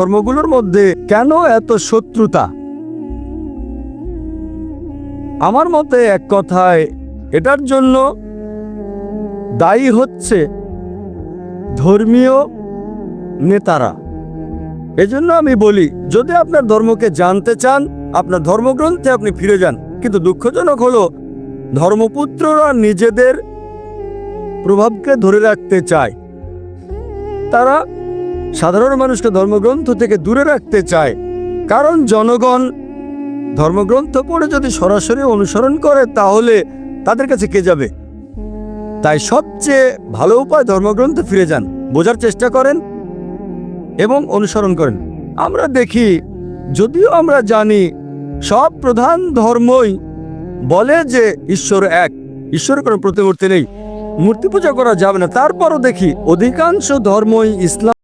ধর্মগুলোর মধ্যে কেন এত শত্রুতা? আমার মতে এক কথায় এটার জন্য দায়ী হচ্ছে ধর্মীয় নেতারা। এজন্য আমি বলি, যদি আপনার ধর্মকে জানতে চান, আপনার ধর্মগ্রন্থে আপনি ফিরে যান। কিন্তু দুঃখজনক হলো, ধর্মপুত্ররা নিজেদের প্রভাবকে ধরে রাখতে চায়। তারা সাধারণ মানুষকে ধর্মগ্রন্থ থেকে দূরে রাখতে চায়, কারণ জনগণ ধর্মগ্রন্থ পড়ে যদি সরাসরি অনুসরণ করে তাহলে তাদের কাছে কে যাবে? তাই সবচেয়ে ভালো উপায় ধর্মগ্রন্থে ফিরে যান, বোঝার চেষ্টা করেন এবং অনুসরণ করেন। আমরা দেখি, যদিও আমরা জানি সব প্রধান ধর্মই বলে যে ঈশ্বর এক, ঈশ্বরের কোনো প্রতিমূর্তি নেই, মূর্তি পূজা করা যাবে না, তারপরও দেখি অধিকাংশ ধর্মই ইসলাম